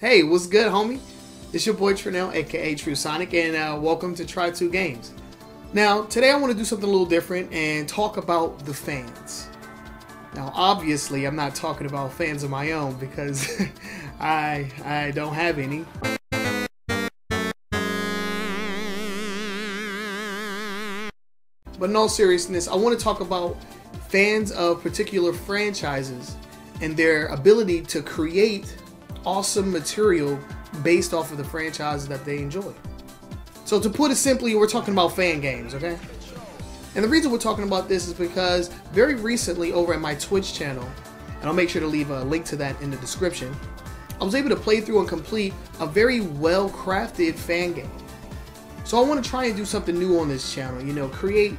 Hey, what's good, homie? It's your boy Trenell, aka True Sonic, and welcome to Try2 Games. Now, today I want to do something a little different and talk about the fans. Now, obviously, I'm not talking about fans of my own because I don't have any. But in all seriousness, I want to talk about fans of particular franchises and their ability to create awesome material based off of the franchises that they enjoy. So to put it simply, we're talking about fan games, okay? And the reason we're talking about this is because very recently over at my Twitch channel, and I'll make sure to leave a link to that in the description, I was able to play through and complete a very well-crafted fan game. So I want to try and do something new on this channel, you know, create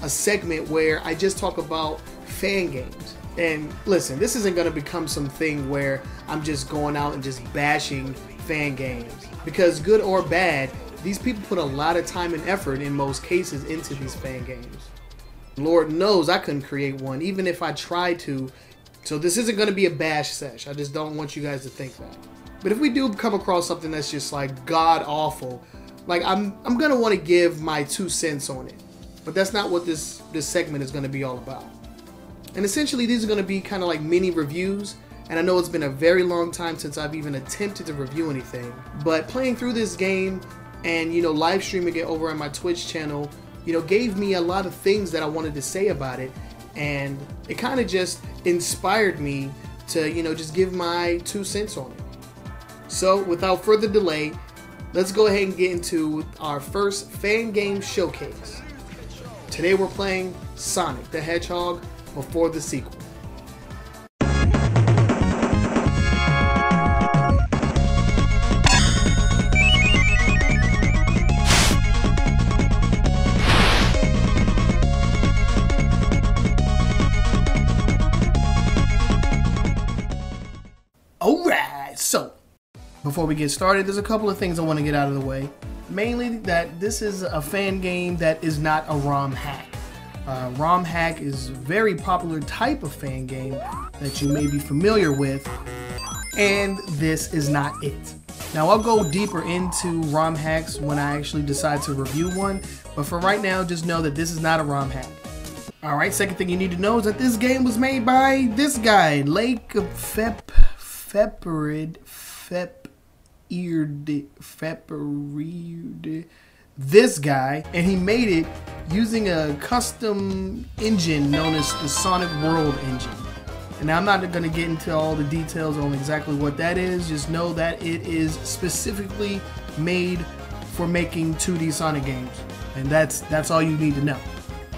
a segment where I just talk about fan games. And listen, this isn't going to become something where I'm just going out and just bashing fan games. Because good or bad, these people put a lot of time and effort in most cases into these fan games. Lord knows I couldn't create one, even if I tried to. So this isn't going to be a bash sesh. I just don't want you guys to think that. But if we do come across something that's just like god awful, like I'm going to want to give my 2 cents on it. But that's not what this segment is going to be all about. And essentially these are going to be kind of like mini reviews, and I know it's been a very long time since I've even attempted to review anything, but playing through this game and, you know, live streaming it over on my Twitch channel, you know, gave me a lot of things that I wanted to say about it, and it kind of just inspired me to, you know, just give my 2 cents on it. So without further delay, let's go ahead and get into our first fan game showcase. Today we're playing Sonic the Hedgehog before the sequel. Alright, so before we get started, there's a couple of things I want to get out of the way. Mainly that this is a fan game that is not a ROM hack. ROM hack is a very popular type of fan game that you may be familiar with, and this is not it. Now I'll go deeper into ROM hacks when I actually decide to review one, but for right now just know that this is not a ROM hack. Alright, second thing you need to know is that this game was made by this guy, LakeFeperd, this guy, and he made it using a custom engine known as the Sonic World engine. And now I'm not going to get into all the details on exactly what that is, just know that it is specifically made for making 2D Sonic games, and that's all you need to know.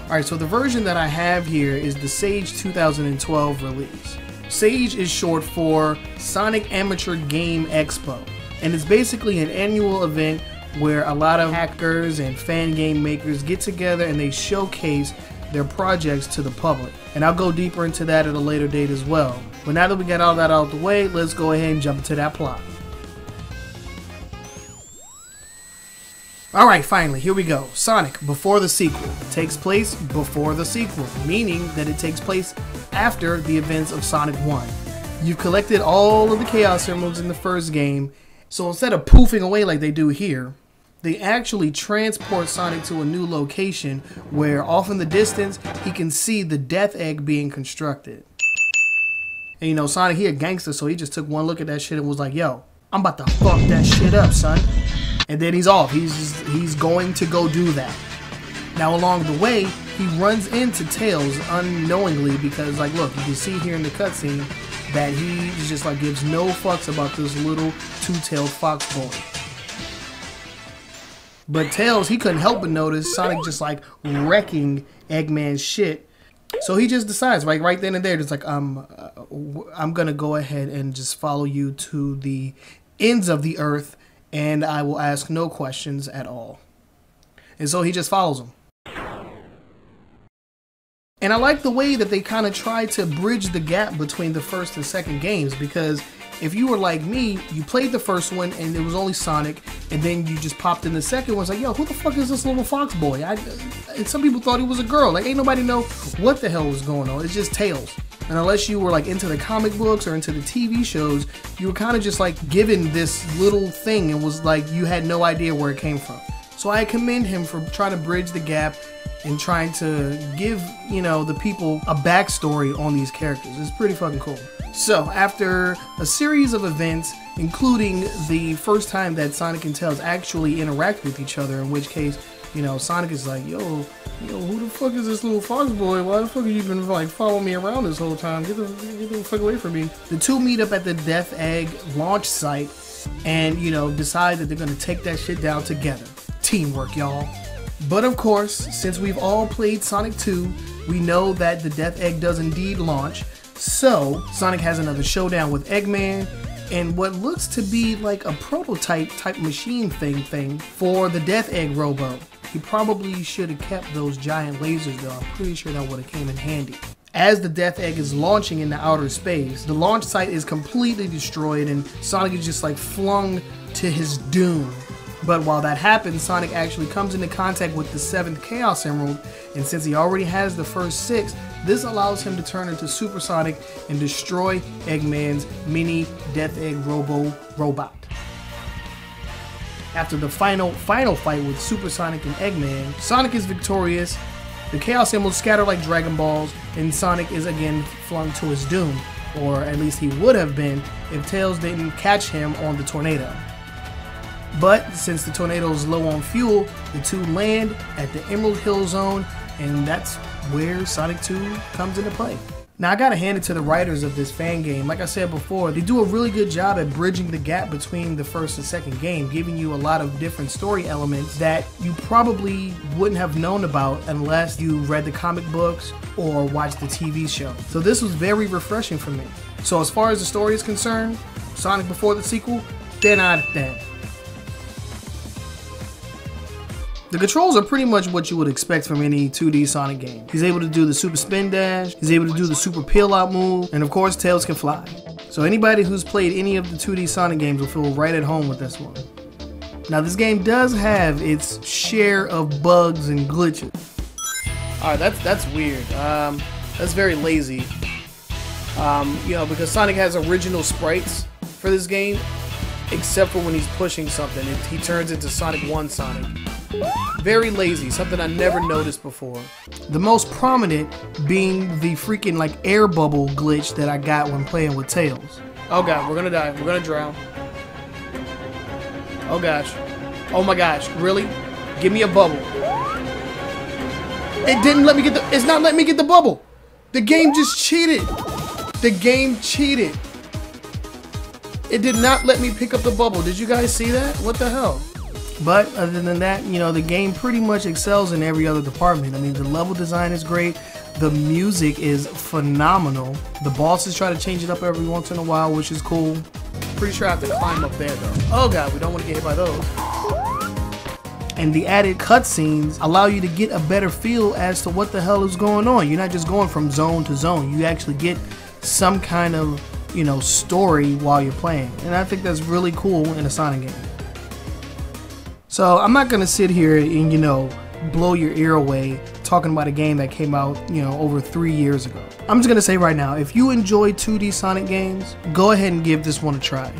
Alright, so the version that I have here is the Sage 2012 release. Sage is short for Sonic Amateur Game Expo, and it's basically an annual event where a lot of hackers and fan game makers get together and they showcase their projects to the public. And I'll go deeper into that at a later date as well. But now that we got all that out of the way, let's go ahead and jump into that plot. Alright, finally, here we go. Sonic Before the Sequel. It takes place before the sequel, meaning that it takes place after the events of Sonic 1. You've collected all of the Chaos Emeralds in the first game, so instead of poofing away like they do here, they actually transport Sonic to a new location where off in the distance he can see the Death Egg being constructed. And you know, Sonic, he a gangster, so he just took one look at that shit and was like, yo, I'm about to fuck that shit up, son. And then he's off. He's going to go do that. Now along the way, he runs into Tails unknowingly because, like, look, you can see here in the cutscene that he just like gives no fucks about this little two-tailed fox boy. But Tails, he couldn't help but notice Sonic just like wrecking Eggman's shit. So he just decides, like right then and there, just like I'm gonna go ahead and just follow you to the ends of the earth, and I will ask no questions at all. And so he just follows him. And I like the way that they kind of try to bridge the gap between the first and second games, because if you were like me, you played the first one and it was only Sonic, and then you just popped in the second one. It's like, yo, who the fuck is this little fox boy? And some people thought he was a girl. Like, ain't nobody know what the hell was going on. It's just Tails. And unless you were like into the comic books or into the TV shows, you were kind of just like given this little thing and was like, you had no idea where it came from. So I commend him for trying to bridge the gap and trying to give, you know, the people a backstory on these characters. It's pretty fucking cool. So after a series of events, including the first time that Sonic and Tails actually interact with each other, in which case, you know, Sonic is like, yo, who the fuck is this little fox boy? Why the fuck have you been like following me around this whole time? Get the fuck away from me. The two meet up at the Death Egg launch site and, you know, decide that they're gonna take that shit down together. Teamwork, y'all. But of course, since we've all played Sonic 2, we know that the Death Egg does indeed launch. So Sonic has another showdown with Eggman and what looks to be like a prototype type machine thing for the Death Egg Robo. He probably should have kept those giant lasers though. I'm pretty sure that would have came in handy. As the Death Egg is launching into outer space, the launch site is completely destroyed and Sonic is just like flung to his doom. But while that happens, Sonic actually comes into contact with the 7th Chaos Emerald, and since he already has the first 6, this allows him to turn into Super Sonic and destroy Eggman's mini Death Egg Robo robot. After the final fight with Super Sonic and Eggman, Sonic is victorious, the Chaos Emeralds scatter like Dragon Balls, and Sonic is again flung to his doom, or at least he would have been if Tails didn't catch him on the tornado. But since the tornado is low on fuel, the two land at the Emerald Hill Zone, and that's where Sonic 2 comes into play. Now I gotta hand it to the writers of this fan game. Like I said before, they do a really good job at bridging the gap between the first and second game, giving you a lot of different story elements that you probably wouldn't have known about unless you read the comic books or watched the TV show. So this was very refreshing for me. So as far as the story is concerned, Sonic before the sequel, 10 out of 10. The controls are pretty much what you would expect from any 2D Sonic game. He's able to do the super spin dash, he's able to do the super peel out move, and of course Tails can fly. So anybody who's played any of the 2D Sonic games will feel right at home with this one. Now this game does have its share of bugs and glitches. Alright, that's weird. That's very lazy. You know, because Sonic has original sprites for this game, except for when he's pushing something. He turns into Sonic 1 Sonic. Very lazy, something I never noticed before. The most prominent being the freaking like air bubble glitch that I got when playing with Tails. Oh god, we're gonna die. We're gonna drown. Oh gosh. Oh my gosh, really? Give me a bubble. It didn't let me get it's not letting me get the bubble. The game just cheated. The game cheated. It did not let me pick up the bubble. Did you guys see that? What the hell? But other than that, you know, the game pretty much excels in every other department. I mean, the level design is great. The music is phenomenal. The bosses try to change it up every once in a while, which is cool. Pretty sure I have to climb up there, though. Oh, God, we don't want to get hit by those. And the added cutscenes allow you to get a better feel as to what the hell is going on. You're not just going from zone to zone. You actually get some kind of, you know, story while you're playing. And I think that's really cool in a Sonic game. So I'm not gonna sit here and, you know, blow your ear away talking about a game that came out, you know, over 3 years ago. I'm just gonna say right now, if you enjoy 2D Sonic games, go ahead and give this one a try.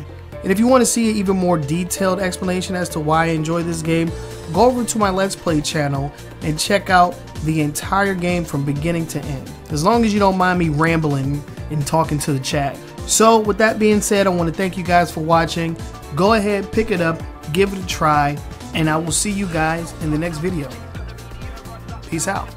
And if you want to see an even more detailed explanation as to why I enjoy this game, go over to my Let's Play channel and check out the entire game from beginning to end. As long as you don't mind me rambling and talking to the chat. So with that being said, I want to thank you guys for watching. Go ahead, pick it up, give it a try, and I will see you guys in the next video. Peace out.